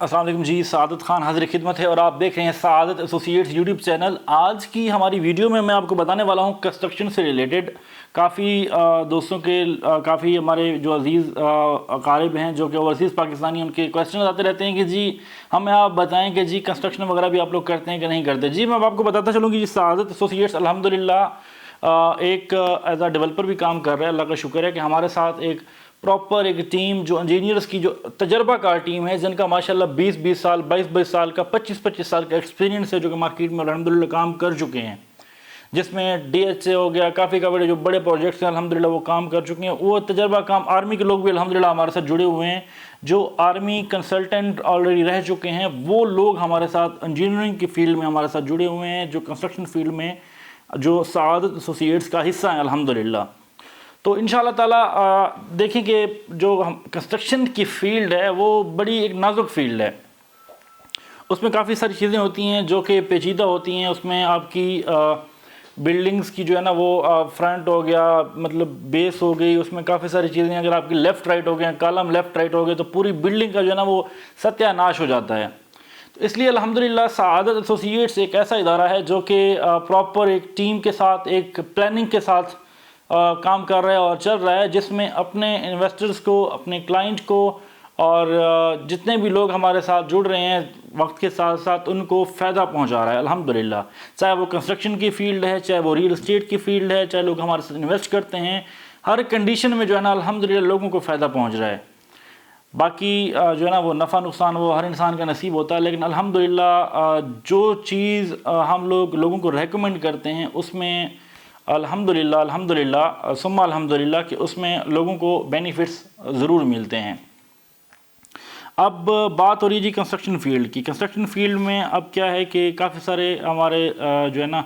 السلام علیکم جی، سعادت خان حاضر خدمت ہے اور آپ دیکھ رہے ہیں سعادت ایسوسیٹس یوٹیوب چینل۔ آج کی ہماری ویڈیو میں آپ کو بتانے والا ہوں کنسٹرکشن سے ریلیٹڈ کافی دوستوں کے کافی ہمارے جو عزیز اقارب ہیں جو کہ اوورسیز پاکستانی، ان کے کویسچنز آتے رہتے ہیں کہ جی ہمیں آپ بتائیں کہ جی کنسٹرکشن وغیرہ بھی آپ لوگ کرتے ہیں کہ نہیں کرتے۔ جی میں آپ کو بتاتا چلوں کہ جی سعادت ایسوسیٹس الحمدللہ ایک ایز اے ڈیولپر بھی کام کر رہا ہے۔ اللہ کا شکر ہے کہ ہمارے ساتھ ایک پراپر ایک ٹیم جو انجینئرز کی جو تجربہ کار ٹیم ہے، جن کا ماشاءاللہ 20 سال 22 سال کا 25 سال کا ایکسپیرینس ہے، جو کہ مارکیٹ میں الحمدللہ کام کر چکے ہیں، جس میں ڈی ایچ اے ہو گیا، کافی بڑے جو بڑے پروجیکٹس ہیں الحمدللہ وہ کام کر چکے ہیں۔ وہ تجربہ کام آرمی کے لوگ بھی الحمدللہ ہمارے ساتھ جڑے ہوئے ہیں، جو آرمی کنسلٹنٹ آلریڈی رہ چکے ہیں، وہ لوگ ہمارے ساتھ انجینئرنگ کی فیلڈ میں ہمارے ساتھ جڑے ہوئے ہیں، جو کنسٹرکشن فیلڈ میں جو سعادت ایسوسیٹس کا حصہ ہیں الحمدللہ۔ تو انشاءاللہ تعالیٰ دیکھیں کہ جو کنسٹرکشن کی فیلڈ ہے وہ بڑی ایک نازک فیلڈ ہے، اس میں کافی ساری چیزیں ہوتی ہیں جو کہ پیچیدہ ہوتی ہیں۔ اس میں آپ کی بلڈنگز کی جو ہے نا وہ فرنٹ ہو گیا، مطلب بیس ہو گئی، اس میں کافی ساری چیزیں، اگر آپ کی لیفٹ رائٹ ہو گئے، کالم لیفٹ رائٹ ہو گئے تو پوری بلڈنگ کا جو ہے نا وہ ستیہ ناش ہو جاتا ہے۔ تو اس لیے الحمدللہ سعادت ایسوسیٹس ایک ایسا ادارہ ہے جو کہ پراپر ایک ٹیم کے ساتھ، ایک پلاننگ کے ساتھ کام کر رہا ہے اور چل رہا ہے، جس میں اپنے انویسٹرز کو، اپنے کلائنٹ کو اور جتنے بھی لوگ ہمارے ساتھ جڑ رہے ہیں وقت کے ساتھ ساتھ ان کو فائدہ پہنچا رہا ہے الحمدللہ۔ چاہے وہ کنسٹرکشن کی فیلڈ ہے، چاہے وہ ریل اسٹیٹ کی فیلڈ ہے، چاہے لوگ ہمارے ساتھ انویسٹ کرتے ہیں، ہر کنڈیشن میں جو ہے نا الحمدللہ لوگوں کو فائدہ پہنچ رہا ہے۔ باقی جو ہے نا وہ نفع نقصان وہ ہر انسان کا نصیب ہوتا ہے، لیکن الحمدللہ جو چیز ہم لوگوں کو ریکمنڈ کرتے ہیں اس میں الحمدللہ ثم الحمدللہ کہ اس میں لوگوں کو بینیفٹس ضرور ملتے ہیں۔ اب بات ہو رہی جی کنسٹرکشن فیلڈ کی۔ کنسٹرکشن فیلڈ میں اب کیا ہے کہ کافی سارے ہمارے جو ہے نا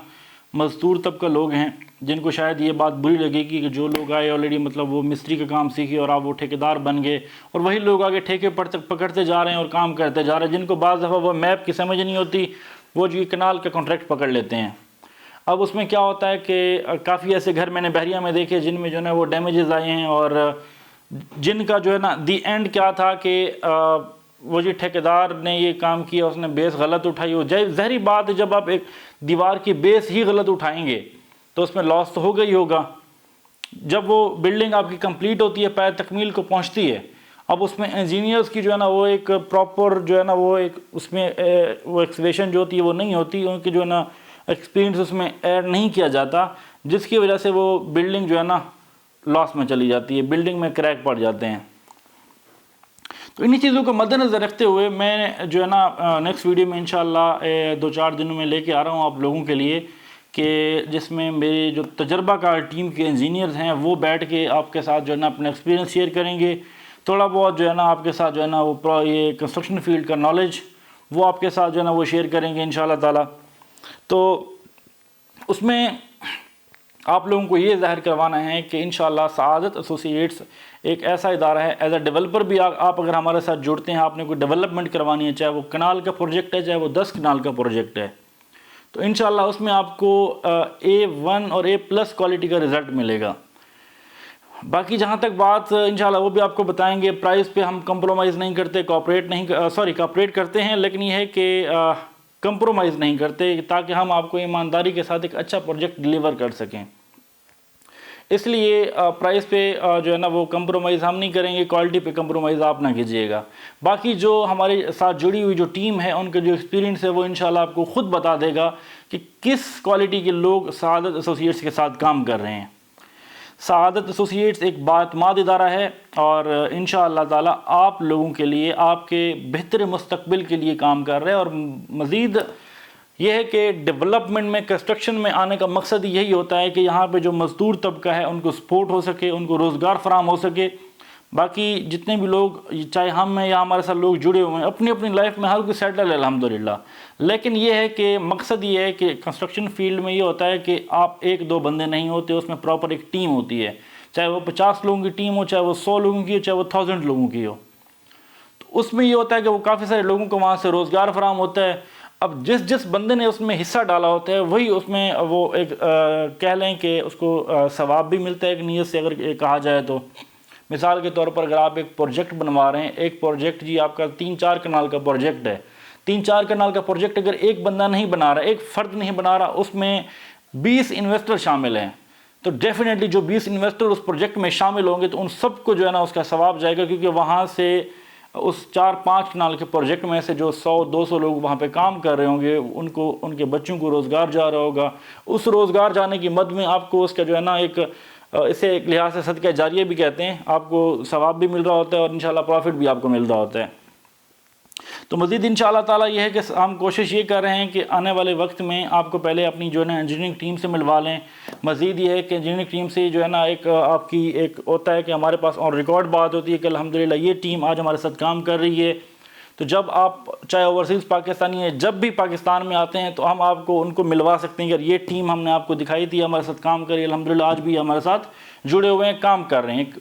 مزدور طبقہ لوگ ہیں جن کو شاید یہ بات بری لگے گی کہ جو لوگ آئے آلریڈی مطلب وہ مستری کا کام سیکھے اور آپ وہ ٹھیکیدار بن گئے، اور وہی لوگ آگے ٹھیکے پکڑتے جا رہے ہیں اور کام کرتے جا رہے ہیں، جن کو بعض دفعہ وہ میپ کی سمجھ نہیں ہوتی، وہ جو کنال کا کانٹریکٹ پکڑ لیتے ہیں۔ اب اس میں کیا ہوتا ہے کہ کافی ایسے گھر میں نے بحریہ میں دیکھے جن میں جو ہے نا وہ ڈیمیجز آئے ہیں، اور جن کا جو ہے نا دی اینڈ کیا تھا کہ وہ جو ٹھیکیدار نے یہ کام کیا، اس نے بیس غلط اٹھائی۔ وہ ظاہری بات ہے جب آپ ایک دیوار کی بیس ہی غلط اٹھائیں گے تو اس میں لاس تو ہوگا ہی ہوگا۔ جب وہ بلڈنگ آپ کی کمپلیٹ ہوتی ہے، پائے تکمیل کو پہنچتی ہے، اب اس میں انجینئرز کی جو ہے نا وہ ایک پراپر جو ہے نا وہ ایک اس میں وہ ایکسکیویشن جو ہوتی ہے وہ نہیں ہوتی، ان کی جو ہے نا ایکسپیرینس اس میں ایڈ نہیں کیا جاتا، جس کی وجہ سے وہ بلڈنگ جو ہے نا لاس میں چلی جاتی ہے، بلڈنگ میں کریک پڑ جاتے ہیں۔ تو انہی چیزوں کو مد نظر رکھتے ہوئے میں جو ہے نا نیکسٹ ویڈیو میں انشاءاللہ 2-4 دنوں میں لے کے آ رہا ہوں آپ لوگوں کے لیے، کہ جس میں میری جو تجربہ کار ٹیم کے انجینئرز ہیں وہ بیٹھ کے آپ کے ساتھ جو ہے نا اپنا ایکسپیرینس شیئر کریں گے، تھوڑا بہت جو ہے نا آپ کے ساتھ جو ہے نا وہ یہ کنسٹرکشن فیلڈ کا نالج وہ آپ کے ساتھ جو ہے نا وہ شیئر کریں گے انشاءاللہ تعالیٰ۔ تو اس میں آپ لوگوں کو یہ ظاہر کروانا ہے کہ انشاءاللہ سعادت ایسوسیٹس ایک ایسا ادارہ ہے، ایز اے ڈیولپر بھی آپ اگر ہمارے ساتھ جڑتے ہیں، آپ نے کوئی ڈیولپمنٹ کروانی ہے، چاہے وہ کنال کا پروجیکٹ ہے، چاہے وہ 10 کنال کا پروجیکٹ ہے، تو انشاءاللہ اس میں آپ کو A1 اور A+ کوالٹی کا رزلٹ ملے گا۔ باقی جہاں تک بات انشاءاللہ وہ بھی آپ کو بتائیں گے، پرائز پہ ہم کمپرومائز نہیں کرتے، کوآپریٹ کرتے ہیں، لیکن یہ ہے کہ کمپرومائز نہیں کرتے تاکہ ہم آپ کو ایمانداری کے ساتھ ایک اچھا پروجیکٹ ڈیلیور کر سکیں۔ اس لیے پرائز پہ جو ہے نا وہ کمپرومائز ہم نہیں کریں گے، کوالٹی پہ کمپرومائز آپ نہ کیجیے گا۔ باقی جو ہمارے ساتھ جڑی ہوئی جو ٹیم ہے ان کا جو ایکسپیرینس ہے وہ انشاءاللہ آپ کو خود بتا دے گا کہ کس کوالٹی کے لوگ سعادت ایسوسیٹس کے ساتھ کام کر رہے ہیں۔ سعادت ایسوسیٹس ایک بااعتماد ادارہ ہے اور انشاءاللہ تعالیٰ آپ لوگوں کے لیے، آپ کے بہتر مستقبل کے لیے کام کر رہے ہیں، اور مزید یہ ہے کہ ڈیولپمنٹ میں، کنسٹرکشن میں آنے کا مقصد یہی ہوتا ہے کہ یہاں پہ جو مزدور طبقہ ہے ان کو سپورٹ ہو سکے، ان کو روزگار فراہم ہو سکے۔ باقی جتنے بھی لوگ، چاہے ہم ہیں یا ہمارے ساتھ لوگ جڑے ہوئے ہیں، اپنی اپنی لائف میں ہر کوئی سیٹل ہے الحمدللہ، لیکن یہ ہے کہ مقصد یہ ہے کہ کنسٹرکشن فیلڈ میں یہ ہوتا ہے کہ آپ 1-2 بندے نہیں ہوتے، اس میں پراپر ایک ٹیم ہوتی ہے، چاہے وہ 50 لوگوں کی ٹیم ہو، چاہے وہ 100 لوگوں کی ہو، چاہے وہ 1000 لوگوں کی ہو۔ تو اس میں یہ ہوتا ہے کہ وہ کافی سارے لوگوں کو وہاں سے روزگار فراہم ہوتا ہے۔ اب جس بندے نے اس میں حصہ ڈالا ہوتا ہے وہی اس میں وہ ایک کہہ لیں کہ اس کو ثواب بھی ملتا ہے ایک نیت سے اگر کہا جائے تو۔ مثال کے طور پر اگر آپ ایک پروجیکٹ بنوا رہے ہیں، ایک پروجیکٹ جی آپ کا 3-4 کنال کا پروجیکٹ ہے، 3-4 کنال کا پروجیکٹ اگر ایک بندہ نہیں بنا رہا، ایک فرد نہیں بنا رہا، اس میں 20 انویسٹر شامل ہیں، تو ڈیفینیٹلی جو 20 انویسٹر اس پروجیکٹ میں شامل ہوں گے تو ان سب کو جو ہے نا اس کا ثواب جائے گا، کیونکہ وہاں سے اس 4-5 کنال کے پروجیکٹ میں سے جو 100-200 لوگ وہاں پہ کام کر رہے ہوں گے، ان کے بچوں کو روزگار جا رہا ہوگا، اس روزگار جانے کی مد میں آپ کو اس کا جو ہے نا اسے ایک لحاظ سے صدقہ جاریہ بھی کہتے ہیں، آپ کو ثواب بھی مل رہا ہوتا ہے اور انشاءاللہ پروفٹ بھی آپ کو مل رہا ہوتا ہے۔ تو مزید انشاءاللہ تعالی یہ ہے کہ ہم کوشش یہ کر رہے ہیں کہ آنے والے وقت میں آپ کو پہلے اپنی جو ہے نا انجینئرنگ ٹیم سے ملوا لیں۔ مزید یہ ہے کہ انجینئرنگ ٹیم سے جو ہے نا ایک آپ کی ایک ہوتا ہے کہ ہمارے پاس آن ریکارڈ بات ہوتی ہے کہ الحمدللہ یہ ٹیم آج ہمارے ساتھ کام کر رہی ہے، تو جب آپ چاہے اوورسیز پاکستانی ہیں جب بھی پاکستان میں آتے ہیں تو ہم آپ کو ان کو ملوا سکتے ہیں کہ یہ ٹیم ہم نے آپ کو دکھائی تھی، ہمارے ساتھ کام کری، الحمدللہ آج بھی ہمارے ساتھ جڑے ہوئے ہیں، کام کر رہے ہیں، ایک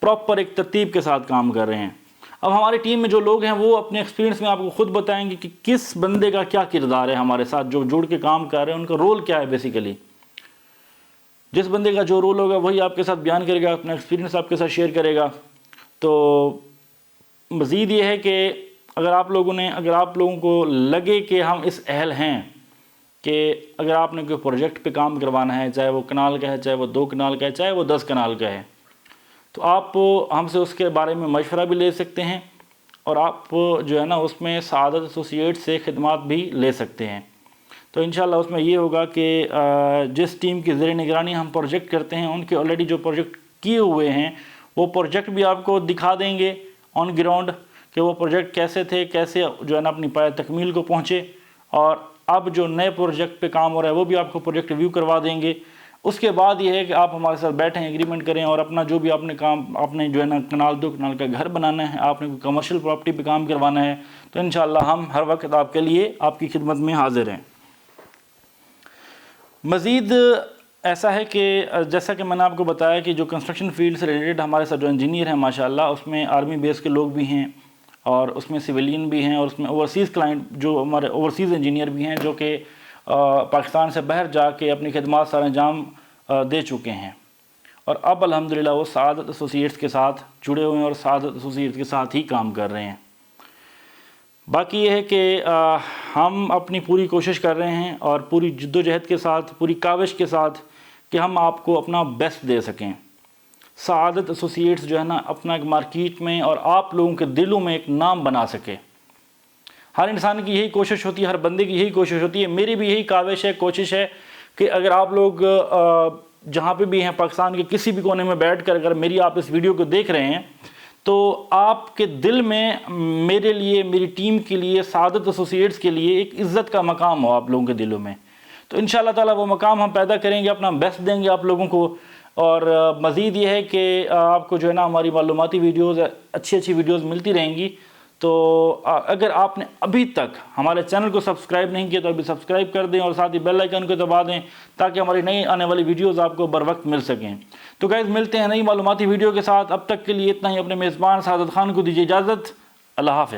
پراپر ایک ترتیب کے ساتھ کام کر رہے ہیں۔ اب ہماری ٹیم میں جو لوگ ہیں وہ اپنے ایکسپیرینس میں آپ کو خود بتائیں گے کہ کس بندے کا کیا کردار ہے ہمارے ساتھ جو جڑ کے کام کر رہے ہیں، ان کا رول کیا ہے بیسیکلی۔ جس بندے کا جو رول ہوگا وہی آپ کے ساتھ بیان کرے گا، اپنا ایکسپیرینس آپ کے ساتھ شیئر کرے گا۔ تو مزید یہ ہے کہ اگر آپ لوگوں کو لگے کہ ہم اس اہل ہیں کہ اگر آپ نے کوئی پروجیکٹ پہ کام کروانا ہے، چاہے وہ کنال کا ہے، چاہے وہ 2 کنال کا ہے، چاہے وہ 10 کنال کا ہے، تو آپ ہم سے اس کے بارے میں مشورہ بھی لے سکتے ہیں اور آپ جو ہے نا اس میں سعادت ایسوسی ایٹ سے خدمات بھی لے سکتے ہیں۔ تو انشاءاللہ اس میں یہ ہوگا کہ جس ٹیم کی زیر نگرانی ہم پروجیکٹ کرتے ہیں، ان کے آلریڈی جو پروجیکٹ کیے ہوئے ہیں وہ پروجیکٹ بھی آپ کو دکھا دیں گے آن گراؤنڈ کہ وہ پروجیکٹ کیسے تھے، کیسے جو ہے نا اپنی پایہ تکمیل کو پہنچے، اور اب جو نئے پروجیکٹ پہ کام ہو رہا ہے وہ بھی آپ کو پروجیکٹ ریویو کروا دیں گے۔ اس کے بعد یہ ہے کہ آپ ہمارے ساتھ بیٹھیں، ایگریمنٹ کریں، اور اپنا جو بھی آپ نے کام، آپ نے جو ہے نا کنال 2 کنال کا گھر بنانا ہے، آپ نے کوئی کمرشل پراپرٹی پہ کام کروانا ہے، تو انشاءاللہ ہم ہر وقت آپ کے لیے آپ کی خدمت میں حاضر ہیں۔ مزید ایسا ہے کہ جیسا کہ میں نے آپ کو بتایا کہ جو کنسٹرکشن فیلڈ سے ریلیٹڈ ہمارے ساتھ جو انجینئر ہیں ماشاءاللہ، اس میں آرمی بیس کے لوگ بھی ہیں اور اس میں سویلین بھی ہیں، اور اس میں اوورسیز کلائنٹ جو ہمارے اوورسیز انجینئر بھی ہیں جو کہ پاکستان سے باہر جا کے اپنی خدمات سر انجام دے چکے ہیں، اور اب الحمدللہ وہ سعادت ایسوسی ایٹس کے ساتھ جڑے ہوئے ہیں اور سعادت ایسوسی ایٹس کے ساتھ ہی کام کر رہے ہیں۔ باقی یہ ہے کہ ہم اپنی پوری کوشش کر رہے ہیں اور پوری جد و جہد کے ساتھ، پوری کاوش کے ساتھ کہ ہم آپ کو اپنا بیسٹ دے سکیں۔ سعادت ایسوسی ایٹس جو ہے نا اپنا ایک مارکیٹ میں اور آپ لوگوں کے دلوں میں ایک نام بنا سکے۔ ہر انسان کی یہی کوشش ہوتی ہے، ہر بندے کی یہی کوشش ہوتی ہے، میری بھی یہی کاوش ہے، کوشش ہے کہ اگر آپ لوگ جہاں پہ بھی ہیں پاکستان کے کسی بھی کونے میں بیٹھ کر اگر میری آپ اس ویڈیو کو دیکھ رہے ہیں تو آپ کے دل میں میرے لیے، میری ٹیم کے لیے، سعادت ایسوسی ایٹس کے لیے ایک عزت کا مقام ہو آپ لوگوں کے دلوں میں، تو انشاءاللہ تعالیٰ وہ مقام ہم پیدا کریں گے، اپنا بیسٹ دیں گے آپ لوگوں کو۔ اور مزید یہ ہے کہ آپ کو جو ہے نا ہماری معلوماتی ویڈیوز، اچھی ویڈیوز ملتی رہیں گی، تو اگر آپ نے ابھی تک ہمارے چینل کو سبسکرائب نہیں کیا تو ابھی سبسکرائب کر دیں اور ساتھ ہی بیل آئیکن کو دبا دیں تاکہ ہماری نئی آنے والی ویڈیوز آپ کو بر وقت مل سکیں۔ تو گائز ملتے ہیں نئی معلوماتی ویڈیو کے ساتھ، اب تک کے لیے اتنا ہی۔ اپنے میزبان سعادت خان کو دیجیے اجازت، اللہ حافظ۔